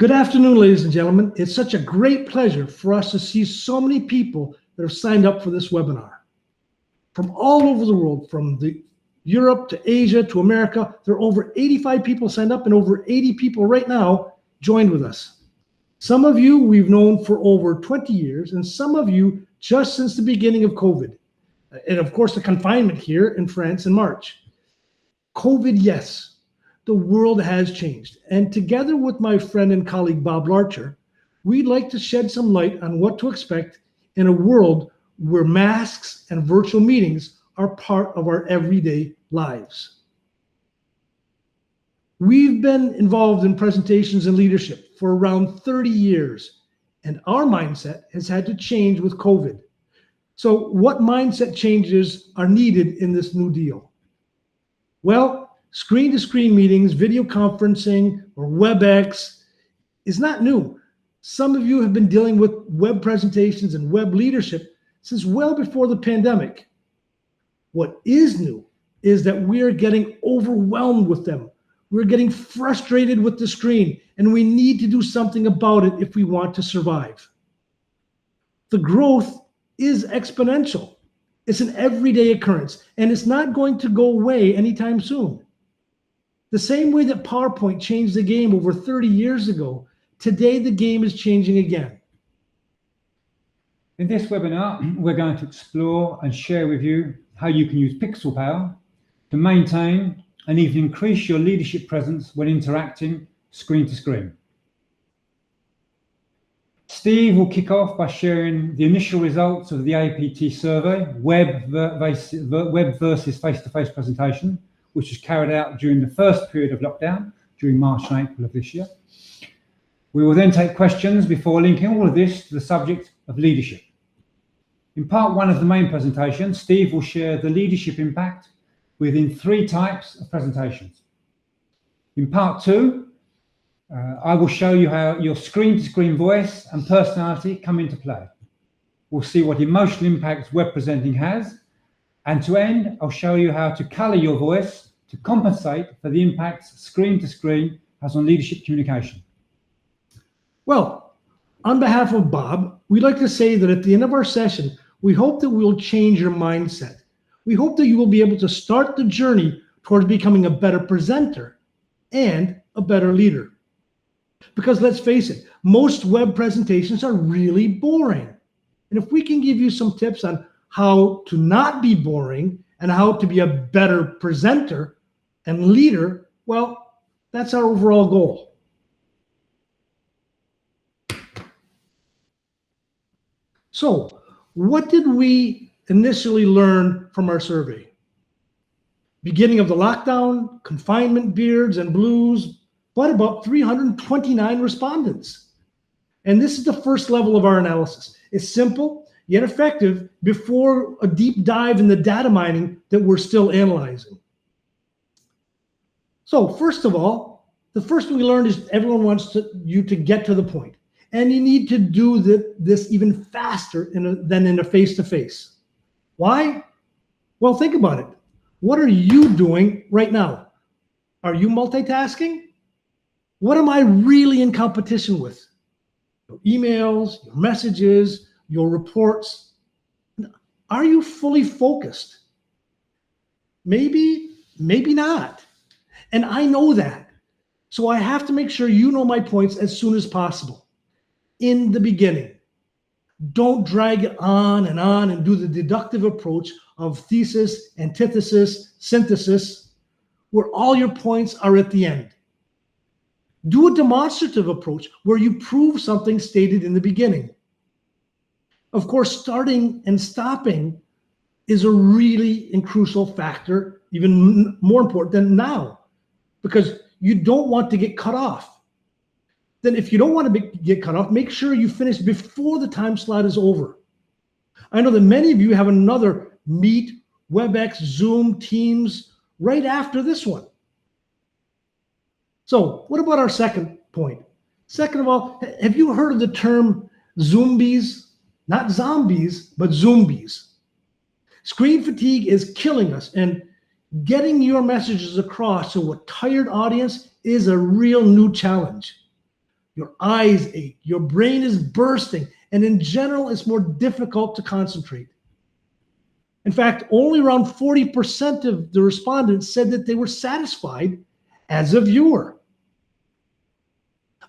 Good afternoon, ladies and gentlemen. It's such a great pleasure for us to see so many people that have signed up for this webinar. From all over the world, from Europe to Asia to America, there are over 85 people signed up and over 80 people right now joined with us. Some of you we've known for over 20 years, and some of you just since the beginning of COVID. And of course, the confinement here in France in March. COVID, yes. The world has changed. And together with my friend and colleague, Bob Larcher, we'd like to shed some light on what to expect in a world where masks and virtual meetings are part of our everyday lives. We've been involved in presentations and leadership for around 30 years, and our mindset has had to change with COVID. So what mindset changes are needed in this new deal? Well, screen-to-screen meetings, video conferencing, or WebEx is not new. Some of you have been dealing with web presentations and web leadership since well before the pandemic. What is new is that we are getting overwhelmed with them. We're getting frustrated with the screen, and we need to do something about it if we want to survive. The growth is exponential. It's an everyday occurrence, and it's not going to go away anytime soon. The same way that PowerPoint changed the game over 30 years ago, today the game is changing again. In this webinar, we're going to explore and share with you how you can use Pixel Power to maintain and even increase your leadership presence when interacting screen to screen. Steve will kick off by sharing the initial results of the APT survey, web versus face-to-face presentation, which was carried out during the first period of lockdown, during March and April of this year. We will then take questions before linking all of this to the subject of leadership. In part one of the main presentation, Steve will share the leadership impact within 3 types of presentations. In part two, I will show you how your screen-to-screen voice and personality come into play. We'll see what emotional impacts web presenting has. And to end, I'll show you how to color your voice to compensate for the impacts screen-to-screen has on leadership communication. Well, on behalf of Bob, we'd like to say that at the end of our session, we hope that we'll change your mindset. We hope that you will be able to start the journey towards becoming a better presenter and a better leader. Because let's face it, most web presentations are really boring. And if we can give you some tips on how to not be boring and how to be a better presenter and leader, well, that's our overall goal. So, what did we initially learn from our survey? Beginning of the lockdown, confinement, beards and blues, but about 329 respondents. And this is the first level of our analysis. It's simple, yet effective before a deep dive in the data mining that we're still analyzing. So first of all, the first thing we learned is everyone wants you to get to the point. And you need to do this even faster than in a face-to-face. Why? Well, think about it. What are you doing right now? Are you multitasking? What am I really in competition with? Your emails, your messages, your reports. Are you fully focused? Maybe, maybe not. And I know that. So I have to make sure you know my points as soon as possible. In the beginning, don't drag it on and do the deductive approach of thesis, antithesis, synthesis, where all your points are at the end. Do a demonstrative approach where you prove something stated in the beginning. Of course, starting and stopping is a really and crucial factor, even more important than now, because you don't want to get cut off. Then if you don't want to get cut off, make sure you finish before the time slot is over. I know that many of you have another Meet, WebEx, Zoom, Teams right after this one. So what about our second point? Second of all, have you heard of the term zombies? Not zombies, but zombies. Screen fatigue is killing us, and getting your messages across to a tired audience is a real new challenge. your eyes ache, your brain is bursting, and in general, it's more difficult to concentrate. In fact, only around 40% of the respondents said that they were satisfied as a viewer.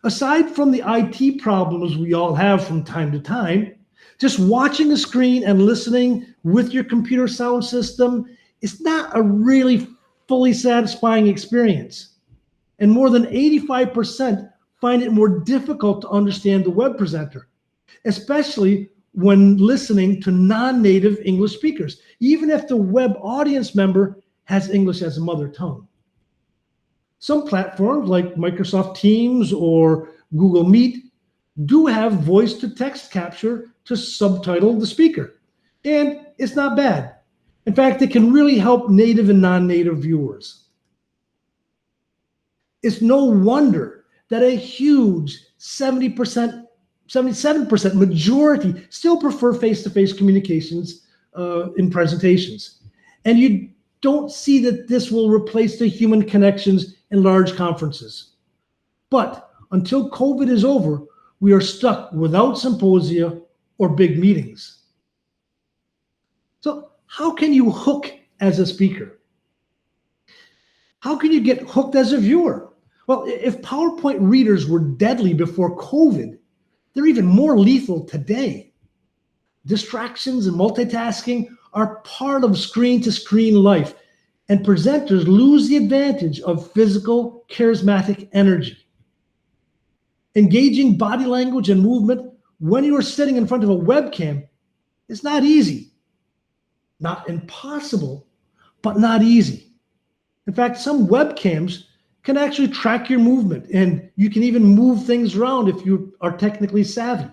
Aside from the IT problems we all have from time to time, just watching a screen and listening with your computer sound system is not a really fully satisfying experience. And more than 85% find it more difficult to understand the web presenter, especially when listening to non-native English speakers, even if the web audience member has English as a mother tongue. Some platforms like Microsoft Teams or Google Meet do have voice-to-text capture to subtitle the speaker, and it's not bad. In fact, it can really help native and non-native viewers. It's no wonder that a huge 70%, 77% majority still prefer face-to-face communications in presentations. And you don't see that this will replace the human connections in large conferences. But until COVID is over, we are stuck without symposia or big meetings. So how can you hook as a speaker? How can you get hooked as a viewer? Well, if PowerPoint readers were deadly before COVID, they're even more lethal today. Distractions and multitasking are part of screen-to-screen life, and presenters lose the advantage of physical, charismatic energy. Engaging body language and movement when you are sitting in front of a webcam is not easy. Not impossible, but not easy. In fact, some webcams can actually track your movement, and you can even move things around if you are technically savvy.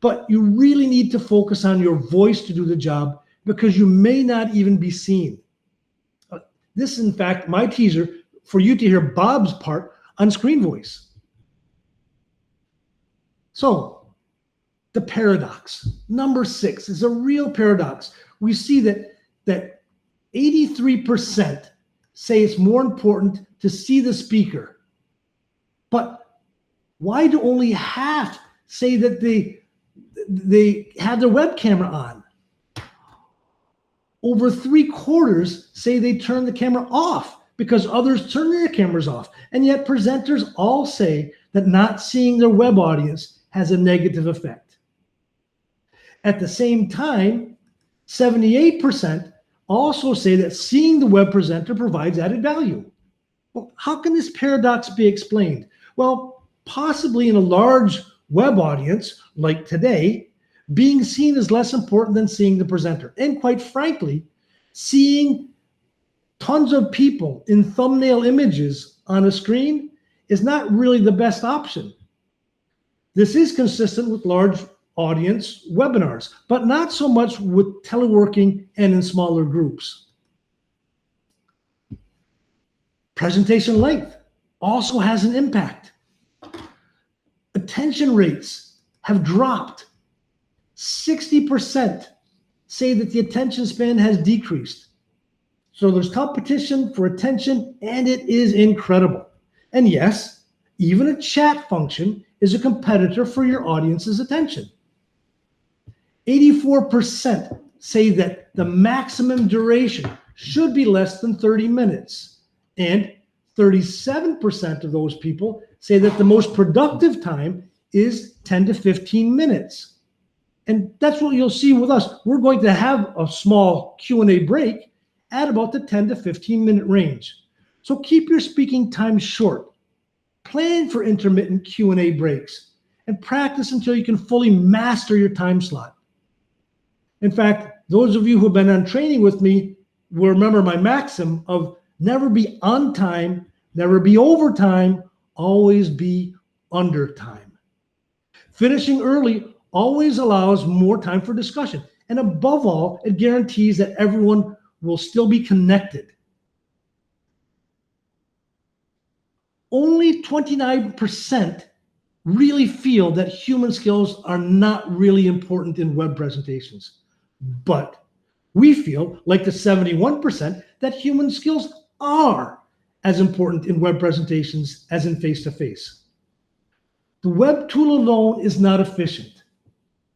But you really need to focus on your voice to do the job, because you may not even be seen. This is, in fact, my teaser for you to hear Bob's part on screen voice. So, the paradox. Number 6 is a real paradox. We see that 83% say it's more important to see the speaker. But why do only half say that they have their web camera on? Over 3/4 say they turn the camera off because others turn their cameras off. And yet presenters all say that not seeing their web audience has a negative effect. At the same time, 78% also say that seeing the web presenter provides added value. Well, how can this paradox be explained? Well, possibly in a large web audience like today, being seen is less important than seeing the presenter. And quite frankly, seeing tons of people in thumbnail images on a screen is not really the best option. This is consistent with large audience webinars, but not so much with teleworking and in smaller groups. Presentation length also has an impact. Attention rates have dropped. 60% say that the attention span has decreased. So there's competition for attention, and it is incredible. And yes, even a chat function is a competitor for your audience's attention. 84% say that the maximum duration should be less than 30 minutes. And 37% of those people say that the most productive time is 10 to 15 minutes. And that's what you'll see with us. We're going to have a small Q&A break at about the 10 to 15 minute range. So keep your speaking time short. Plan for intermittent Q&A breaks and practice until you can fully master your time slot. In fact, those of you who have been on training with me will remember my maxim of never be on time, never be over time, always be under time. Finishing early always allows more time for discussion. And above all, it guarantees that everyone will still be connected. Only 29% really feel that human skills are not really important in web presentations. But we feel, like the 71%, that human skills are as important in web presentations as in face-to-face. The web tool alone is not efficient,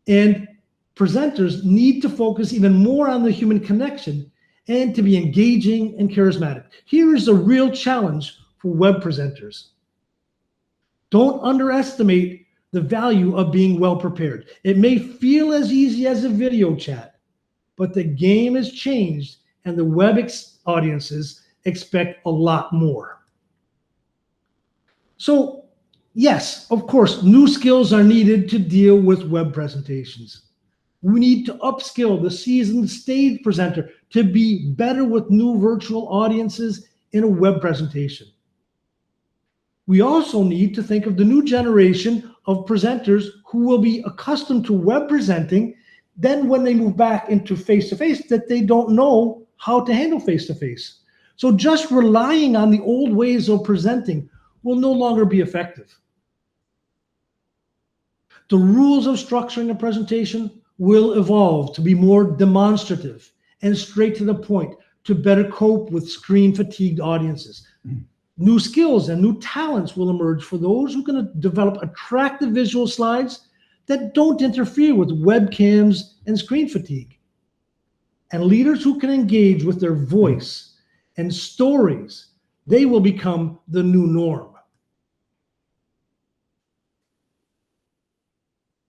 and presenters need to focus even more on the human connection and to be engaging and charismatic. Here is a real challenge for web presenters. Don't underestimate the value of being well prepared. It may feel as easy as a video chat, but the game has changed and the web audiences expect a lot more. So, yes, of course, new skills are needed to deal with web presentations. We need to upskill the seasoned stage presenter to be better with new virtual audiences in a web presentation. We also need to think of the new generation of presenters who will be accustomed to web presenting. Then when they move back into face-to-face, that they don't know how to handle face-to-face. So just relying on the old ways of presenting will no longer be effective. The rules of structuring a presentation will evolve to be more demonstrative and straight to the point to better cope with screen-fatigued audiences. New skills and new talents will emerge for those who can develop attractive visual slides that don't interfere with webcams and screen fatigue. And leaders who can engage with their voice and stories, they will become the new norm.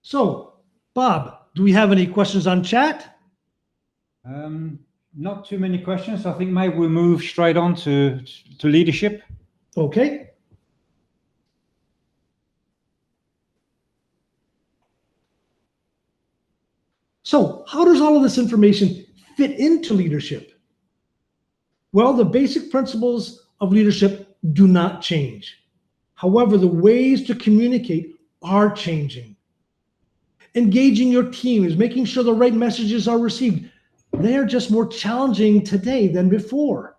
So, Bob, do we have any questions on chat? Not too many questions. I think maybe we'll move straight on to leadership. Okay. So, how does all of this information fit into leadership? Well, the basic principles of leadership do not change. However, the ways to communicate are changing. Engaging your team is making sure the right messages are received. They are just more challenging today than before.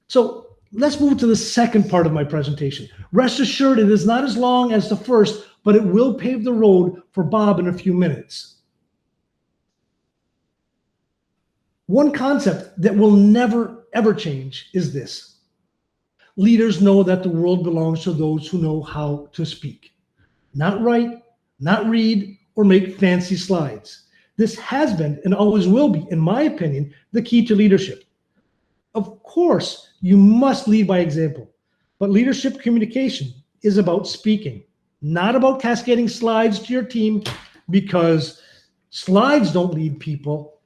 So let's move to the second part of my presentation. Rest assured, it is not as long as the first, but it will pave the road for Bob in a few minutes. One concept that will never, ever change is this. Leaders know that the world belongs to those who know how to speak. Not write, not read, or make fancy slides. This has been and always will be, in my opinion, the key to leadership. Of course, you must lead by example, but leadership communication is about speaking, not about cascading slides to your team, because slides don't lead people,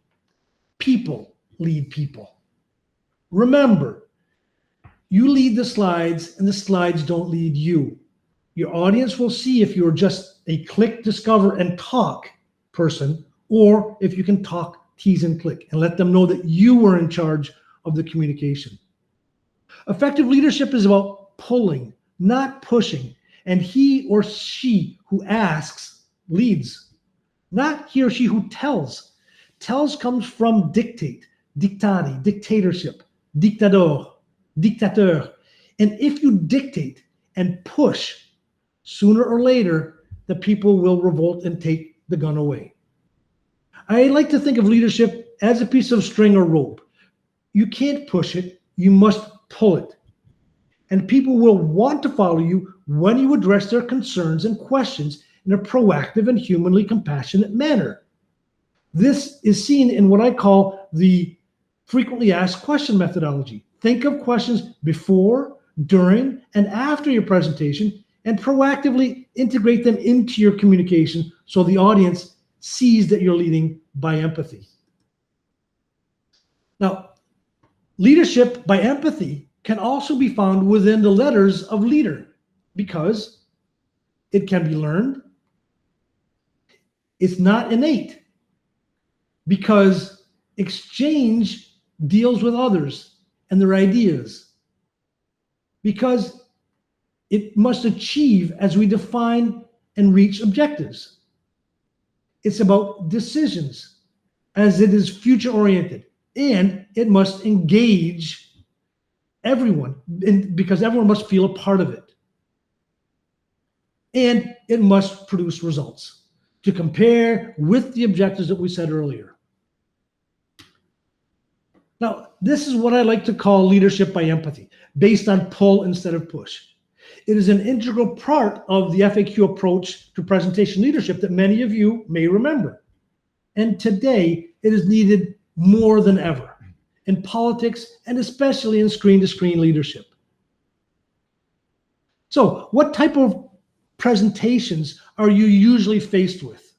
people lead people. Remember, you lead the slides and the slides don't lead you. Your audience will see if you're just a click, discover, and talk person, or if you can talk, tease, and click, and let them know that you are in charge of the communication. Effective leadership is about pulling, not pushing, and he or she who asks leads, not he or she who tells. Tells comes from dictate, dictati, dictatorship, dictador, dictateur. And if you dictate and push, sooner or later, the people will revolt and take the gun away. I like to think of leadership as a piece of string or rope. You can't push it, you must pull it. And people will want to follow you when you address their concerns and questions in a proactive and humanly compassionate manner. This is seen in what I call the frequently asked question methodology. Think of questions before, during, and after your presentation and proactively integrate them into your communication so the audience sees that you're leading by empathy. Now, leadership by empathy can also be found within the letters of leader because it can be learned. It's not innate because exchange deals with others and their ideas, because it must achieve as we define and reach objectives. It's about decisions as it is future oriented, and it must engage everyone because everyone must feel a part of it. And it must produce results to compare with the objectives that we said earlier. Now, this is what I like to call leadership by empathy, based on pull instead of push. It is an integral part of the FAQ approach to presentation leadership that many of you may remember. And today, it is needed more than ever in politics and especially in screen-to-screen leadership. So, what type of presentations are you usually faced with?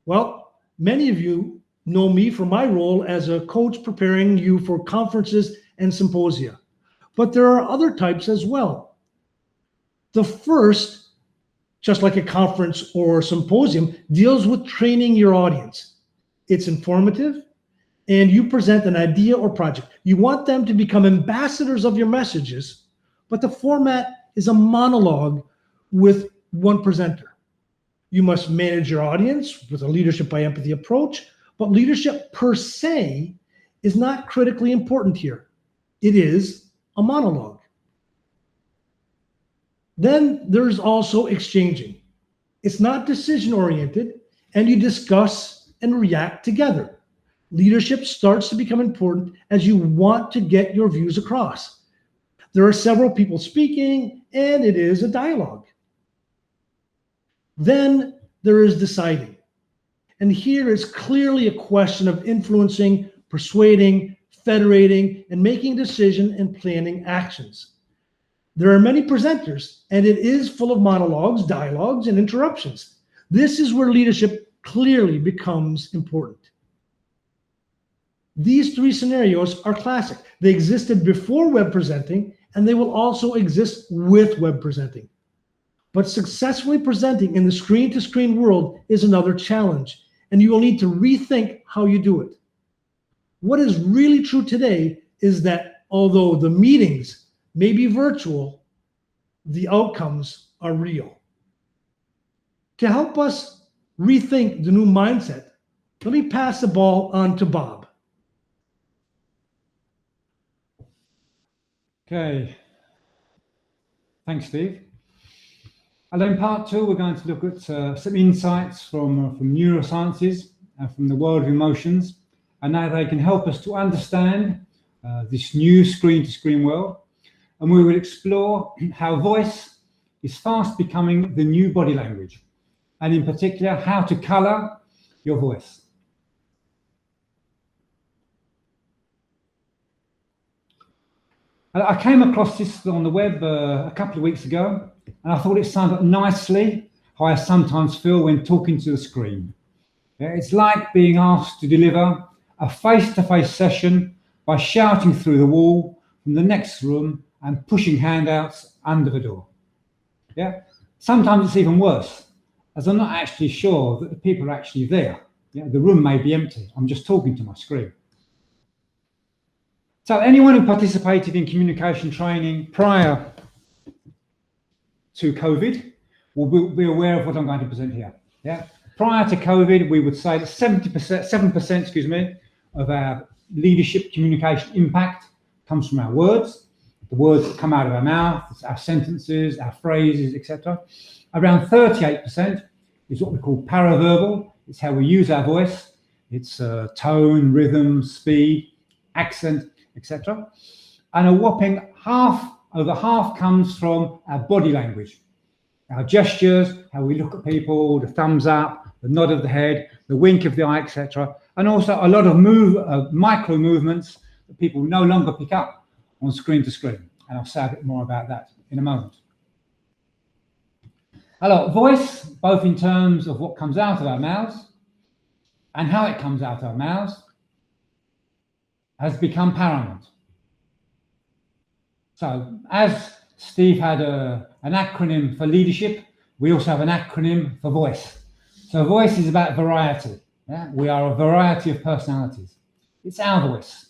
Well, many of you know me for my role as a coach preparing you for conferences and symposia, but there are other types as well. The first, just like a conference or symposium, deals with training your audience. It's informative, and you present an idea or project. You want them to become ambassadors of your messages, but the format is a monologue with one presenter. You must manage your audience with a leadership by empathy approach, but leadership per se is not critically important here. It is a monologue. Then there's also exchanging. It's not decision-oriented, and you discuss and react together. Leadership starts to become important as you want to get your views across. There are several people speaking, and it is a dialogue. Then there is deciding. And here is clearly a question of influencing, persuading, federating, and making decision and planning actions. There are many presenters, and it is full of monologues, dialogues, and interruptions. This is where leadership clearly becomes important. These three scenarios are classic. They existed before web presenting, and they will also exist with web presenting. But successfully presenting in the screen-to-screen world is another challenge, and you will need to rethink how you do it. What is really true today is that although the meetings may be virtual, the outcomes are real. To help us rethink the new mindset, let me pass the ball on to Bob. Okay. Thanks, Steve. And in part two, we're going to look at some insights from neurosciences and from the world of emotions, and how they can help us to understand this new screen-to-screen world. And we will explore how voice is fast becoming the new body language, and in particular, how to color your voice. I came across this on the web a couple of weeks ago, and I thought it summed up nicely how I sometimes feel when talking to the screen. It's like being asked to deliver a face-to-face session by shouting through the wall from the next room and pushing handouts under the door. Yeah. Sometimes it's even worse, as I'm not actually sure that the people are actually there. Yeah? The room may be empty. I'm just talking to my screen. So anyone who participated in communication training prior to COVID will be aware of what I'm going to present here. Yeah. Prior to COVID, we would say that 7% of our leadership communication impact comes from our words, the words that come out of our mouth, our sentences, our phrases, etc. Around 38% is what we call paraverbal. It's how we use our voice. It's tone, rhythm, speed, accent, etc. And a whopping over half comes from our body language, our gestures, how we look at people, the thumbs up, the nod of the head, the wink of the eye, etc. And also a lot of micro movements that people no longer pick up on screen to screen. And I'll say a bit more about that in a moment. Voice, both in terms of what comes out of our mouths and how it comes out of our mouths, has become paramount. So as Steve had an acronym for leadership, we also have an acronym for voice. So voice is about variety. Yeah? We are a variety of personalities. It's our voice.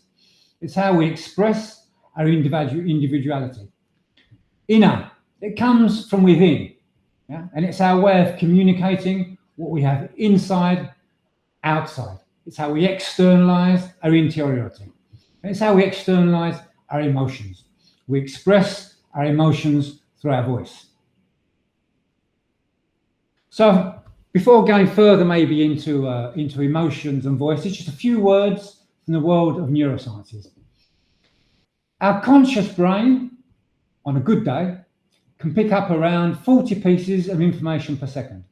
It's how we express our individuality. Inner, it comes from within. Yeah? And it's our way of communicating what we have inside, outside. It's how we externalize our interiority. And it's how we externalize our emotions. We express our emotions through our voice. So before going further maybe into emotions and voices, just a few words from the world of neurosciences. Our conscious brain, on a good day, can pick up around 40 pieces of information per second.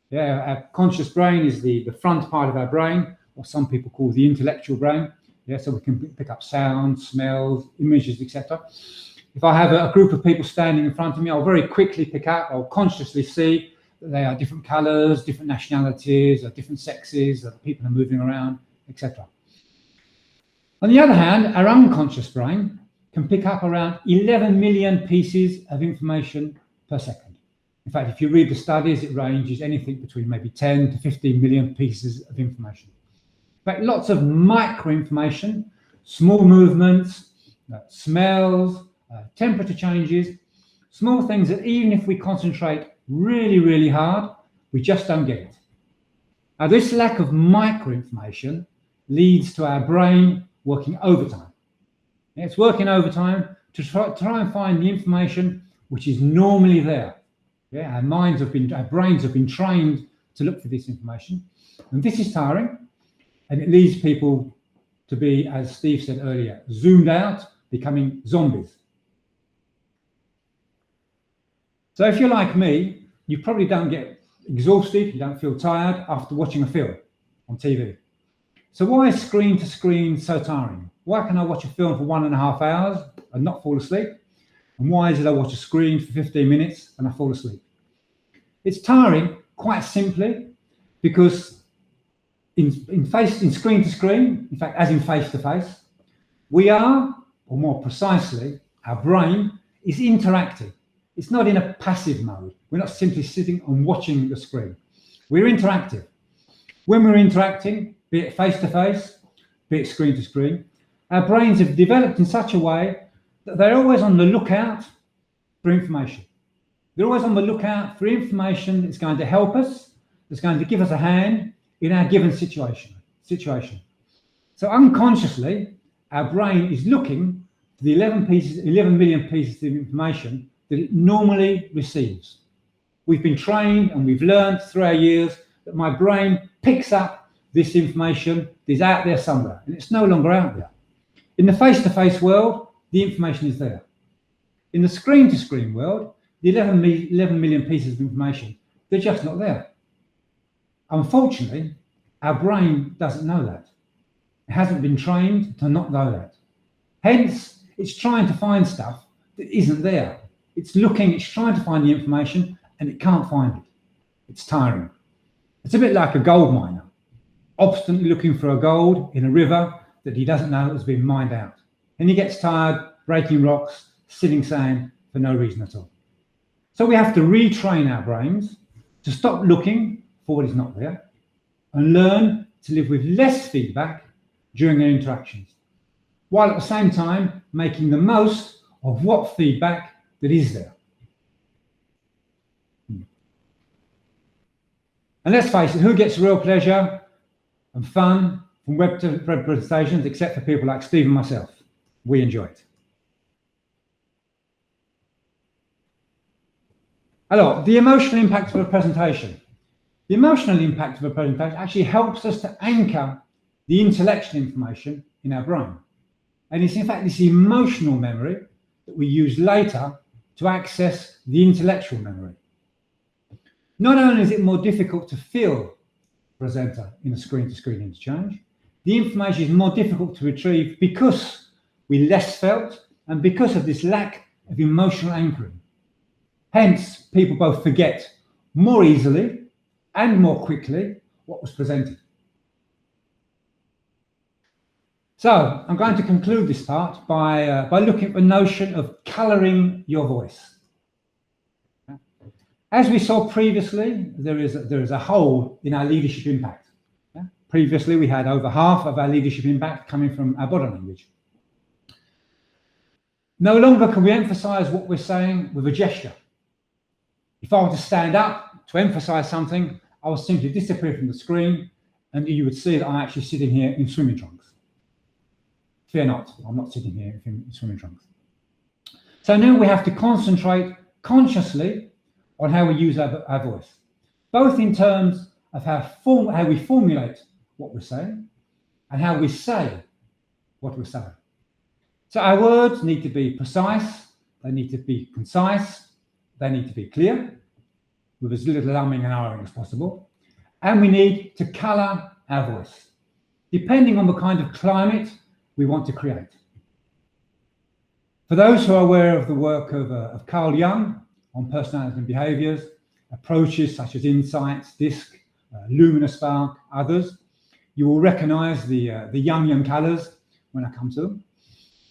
Yeah, our conscious brain is the front part of our brain, what some people call the intellectual brain. Yeah, so we can pick up sounds, smells, images, etc. If I have a group of people standing in front of me, I'll very quickly pick up, I'll consciously see that they are different colors, different nationalities, or different sexes, that people are moving around, etc. On the other hand, our unconscious brain can pick up around 11 million pieces of information per second. In fact, if you read the studies, it ranges anything between maybe 10 to 15 million pieces of information. In fact, lots of micro information, small movements, smells, temperature changes, small things that even if we concentrate really, really hard, we just don't get it. Now, this lack of micro information leads to our brain working overtime. It's working overtime to try and find the information which is normally there. Yeah, our brains have been trained to look for this information, and this is tiring, and it leads people to be, as Steve said earlier, zoomed out, becoming zombies. So if you're like me, you probably don't get exhausted, you don't feel tired after watching a film on TV. So why is screen to screen so tiring? Why can I watch a film for 1.5 hours and not fall asleep? And why is it I watch a screen for 15 minutes and I fall asleep? It's tiring quite simply because in screen to screen, in fact, as in face to face, we are, or more precisely, our brain is interacting. It's not in a passive mode. We're not simply sitting and watching the screen. We're interactive. When we're interacting, be it face to face, be it screen to screen, our brains have developed in such a way that they're always on the lookout for information. They're always on the lookout for information that's going to help us, that's going to give us a hand in our given situation. So unconsciously, our brain is looking for the 11 million pieces of information that it normally receives. We've been trained and we've learned through our years that my brain picks up this information that is out there somewhere, and it's no longer out there. In the face-to-face world, the information is there. In the screen-to-screen world, the 11 million pieces of information, they're just not there. Unfortunately, our brain doesn't know that. It hasn't been trained to not know that. Hence, it's trying to find stuff that isn't there. It's trying to find the information, and it can't find it. It's tiring. It's a bit like a gold miner, obstinately looking for a gold in a river that he doesn't know has been mined out. And he gets tired, breaking rocks, sitting sand for no reason at all. So we have to retrain our brains to stop looking for what is not there and learn to live with less feedback during their interactions, while at the same time making the most of what feedback that is there. And let's face it, who gets real pleasure and fun from web presentations except for people like Steve and myself? We enjoy it. Alors, the emotional impact of a presentation. The emotional impact of a presentation actually helps us to anchor the intellectual information in our brain. And it's in fact this emotional memory that we use later to access the intellectual memory. Not only is it more difficult to feel presenter in a screen-to-screen interchange, the information is more difficult to retrieve because we less felt and because of this lack of emotional anchoring. Hence, people both forget more easily and more quickly what was presented. So I'm going to conclude this part by looking at the notion of colouring your voice. As we saw previously, there is a hole in our leadership impact. Previously, we had over half of our leadership impact coming from our body language. No longer can we emphasize what we're saying with a gesture. If I were to stand up to emphasize something, I would simply disappear from the screen and you would see that I'm actually sitting here in swimming trunks. Fear not, I'm not sitting here in swimming trunks. So now we have to concentrate consciously on how we use our voice, both in terms of how we formulate what we're saying and how we say what we're saying. So our words need to be precise, they need to be concise, They need to be clear, with as little umming and ahhing as possible. And we need to colour our voice, depending on the kind of climate we want to create. For those who are aware of the work of Carl Jung on personality and behaviours, approaches such as insights, DISC, luminous spark, others, you will recognise the Jungian colours when I come to them.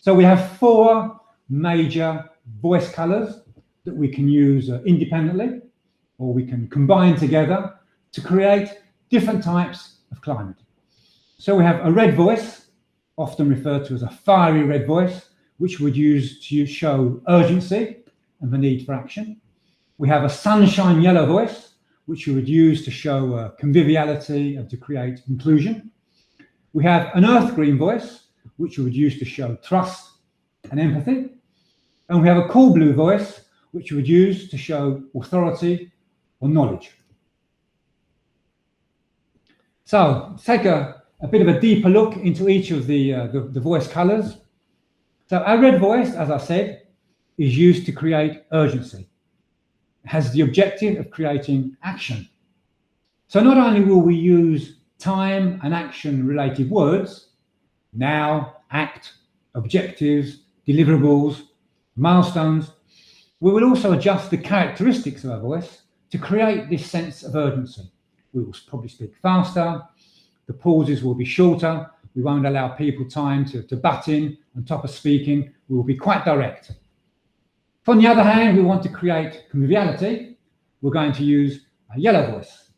So we have 4 major voice colours that we can use independently, or we can combine together to create different types of climate. So we have a red voice, often referred to as a fiery red voice, which we would use to show urgency and the need for action. We have a sunshine yellow voice, which we would use to show conviviality and to create inclusion. We have an earth green voice, which we would use to show trust and empathy. And we have a cool blue voice, which we would use to show authority or knowledge. So take a bit of a deeper look into each of the voice colours. So our red voice, as I said, is used to create urgency. It has the objective of creating action. So not only will we use time and action related words, now, act, objectives, deliverables, milestones, we will also adjust the characteristics of our voice to create this sense of urgency. We will probably speak faster, the pauses will be shorter, we won't allow people time to butt in on top of speaking, we will be quite direct. If on the other hand, we want to create conviviality, we're going to use a yellow voice.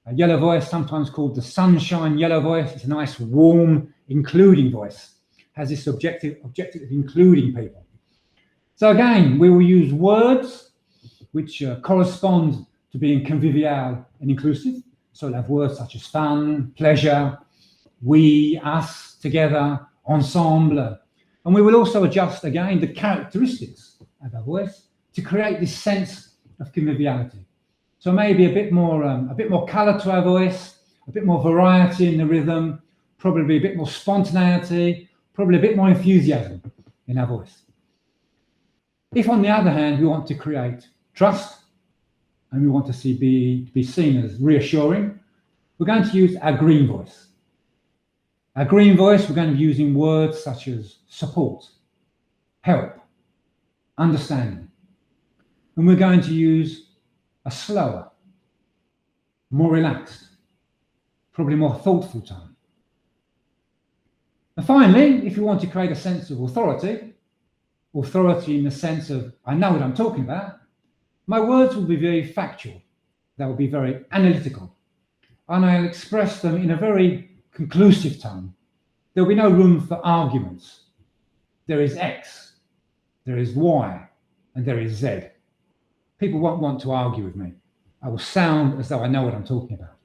A yellow voice, sometimes called the sunshine yellow voice, it's a nice, warm, including voice. Has this objective of including people. So again, we will use words which correspond to being convivial and inclusive. So we'll have words such as fun, pleasure, we, us, together, ensemble. And we will also adjust again the characteristics of our voice to create this sense of conviviality. So maybe a bit more colour to our voice, a bit more variety in the rhythm, probably a bit more spontaneity, probably a bit more enthusiasm in our voice. If on the other hand, we want to create trust and we want to be seen as reassuring, we're going to use our green voice. Our green voice, we're going to be using words such as support, help, understanding. And we're going to use a slower, more relaxed, probably more thoughtful tone. And finally, if you want to create a sense of authority in the sense of, I know what I'm talking about, my words will be very factual. They will be very analytical. And I'll express them in a very conclusive tone. There will be no room for arguments. There is X, there is Y, and there is Z. People won't want to argue with me. I will sound as though I know what I'm talking about.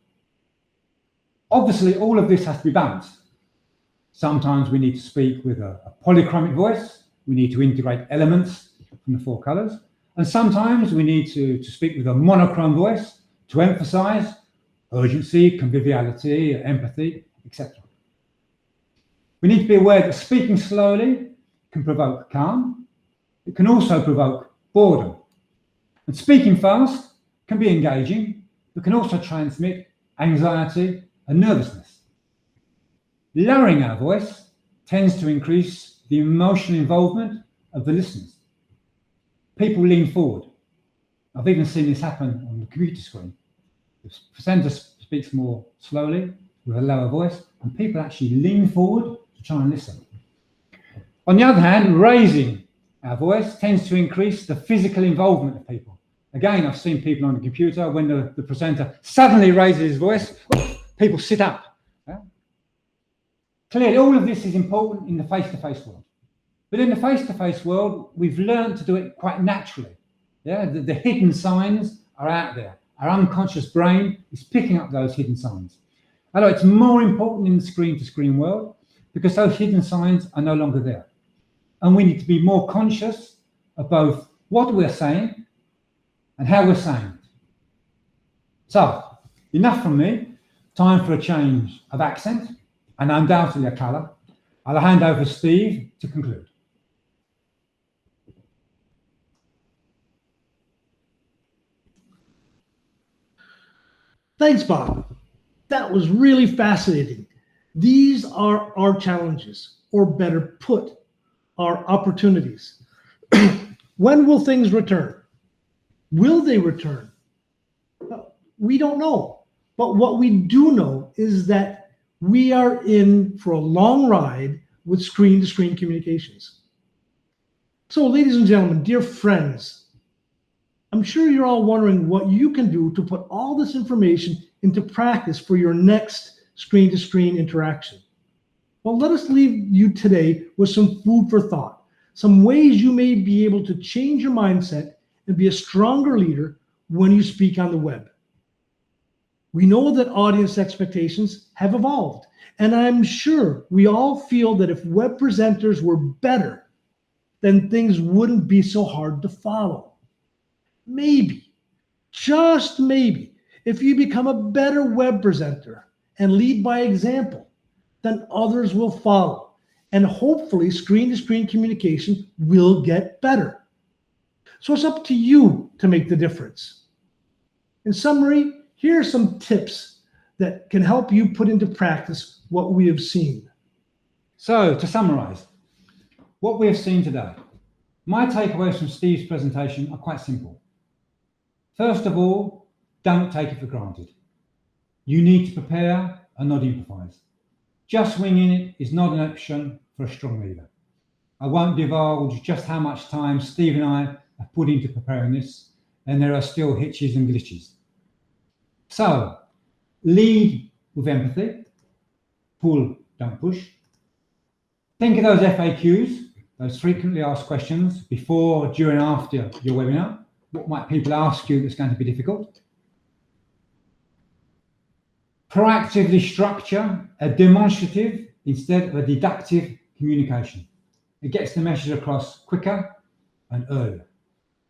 Obviously, all of this has to be balanced. Sometimes we need to speak with a polychromic voice. We need to integrate elements from the 4 colours. And sometimes we need to speak with a monochrome voice to emphasise urgency, conviviality, empathy, etc. We need to be aware that speaking slowly can provoke calm. It can also provoke boredom. And speaking fast can be engaging, but can also transmit anxiety and nervousness. Lowering our voice tends to increase the emotional involvement of the listeners. People lean forward. I've even seen this happen on the computer screen. The presenter speaks more slowly with a lower voice, and people actually lean forward to try and listen. On the other hand, raising our voice tends to increase the physical involvement of people. Again, I've seen people on the computer, when the presenter suddenly raises his voice, people sit up. Yeah? Clearly, all of this is important in the face-to-face world. But in the face-to-face world, we've learned to do it quite naturally. Yeah? The hidden signs are out there. Our unconscious brain is picking up those hidden signs. Although it's more important in the screen-to-screen world because those hidden signs are no longer there. And we need to be more conscious of both what we're saying and how we're saying it. So, enough from me. Time for a change of accent and undoubtedly a colour. I'll hand over to Steve to conclude. Thanks, Bob. That was really fascinating. These are our challenges, or better put, our opportunities. When will things return? Will they return? We don't know. But what we do know is that we are in for a long ride with screen-to-screen communications. So, ladies and gentlemen, dear friends, I'm sure you're all wondering what you can do to put all this information into practice for your next screen-to-screen interaction. Well, let us leave you today with some food for thought, some ways you may be able to change your mindset and be a stronger leader when you speak on the web. We know that audience expectations have evolved, and I'm sure we all feel that if web presenters were better, then things wouldn't be so hard to follow. Maybe, just maybe, if you become a better web presenter and lead by example, then others will follow, and hopefully screen-to-screen communication will get better. So it's up to you to make the difference. In summary, here are some tips that can help you put into practice what we have seen. So, to summarize, what we have seen today, my takeaways from Steve's presentation are quite simple. First of all, don't take it for granted. You need to prepare and not improvise. Just winging it is not an option for a strong leader. I won't divulge just how much time Steve and I have put into preparing this, and there are still hitches and glitches. So, lead with empathy, pull, don't push. Think of those FAQs, those frequently asked questions, before, during, after your webinar. What might people ask you that's going to be difficult? Proactively structure a demonstrative instead of a deductive communication. It gets the message across quicker and earlier.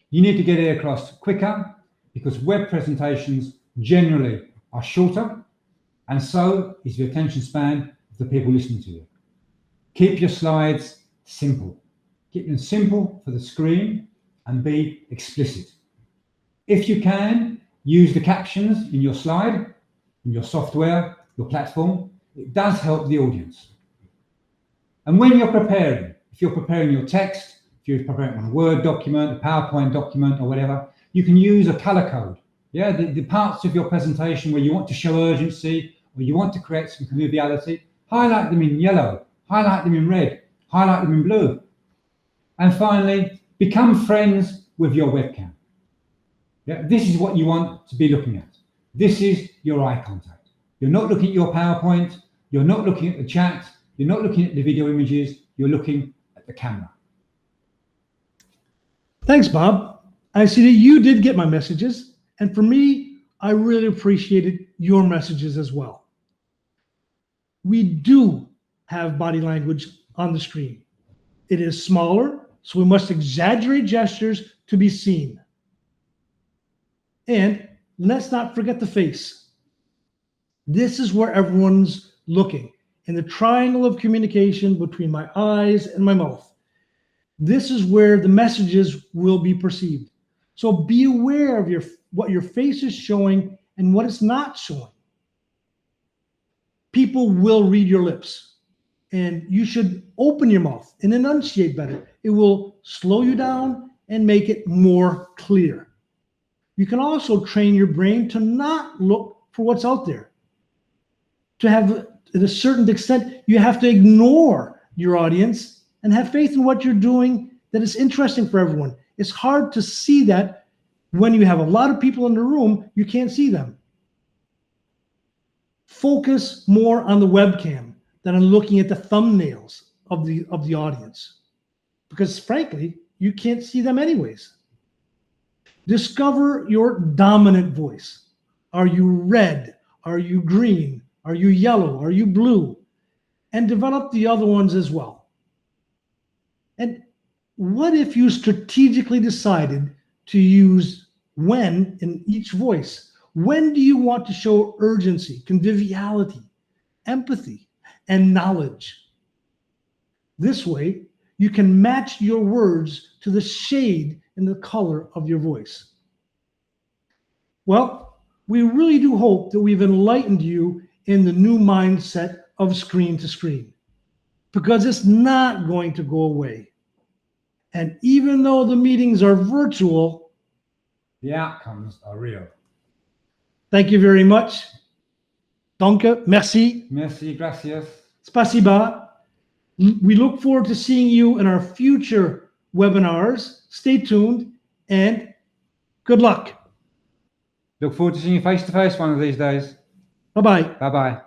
You need to get it across quicker because web presentations generally are shorter, and so is the attention span of the people listening to you. Keep your slides simple. Keep them simple for the screen and be explicit. If you can, use the captions in your slide, in your software, your platform. It does help the audience. And when you're preparing, if you're preparing your text, if you're preparing a Word document, a PowerPoint document, or whatever, you can use a color code. Yeah, the parts of your presentation where you want to show urgency or you want to create some conviviality, highlight them in yellow, highlight them in red, highlight them in blue. And finally, become friends with your webcam. Yeah, this is what you want to be looking at. This is your eye contact. You're not looking at your PowerPoint, you're not looking at the chat, you're not looking at the video images, you're looking at the camera. Thanks, Bob. I see that you did get my messages, and for me, I really appreciated your messages as well. We do have body language on the screen. It is smaller, so we must exaggerate gestures to be seen. And let's not forget the face. This is where everyone's looking, in the triangle of communication between my eyes and my mouth. This is where the messages will be perceived. So be aware of what your face is showing and what it's not showing. People will read your lips, and you should open your mouth and enunciate better. It will slow you down and make it more clear. You can also train your brain to not look for what's out there. To have, to a certain extent, you have to ignore your audience and have faith in what you're doing that is interesting for everyone. It's hard to see that when you have a lot of people in the room, you can't see them. Focus more on the webcam than on looking at the thumbnails of the audience, because frankly, you can't see them anyways. Discover your dominant voice. Are you red? Are you green? Are you yellow? Are you blue? And develop the other ones as well. And what if you strategically decided to use when in each voice? When do you want to show urgency, conviviality, empathy, and knowledge? This way, you can match your words to the shade and the color of your voice. Well, we really do hope that we've enlightened you in the new mindset of screen to screen, because it's not going to go away. And even though the meetings are virtual, The outcomes are real. thank you very much. Danke, merci, Merci, gracias. spasiba. We look forward to seeing you in our future webinars. Stay tuned and good luck. Look forward to seeing you face to face one of these days. Bye-bye. Bye bye.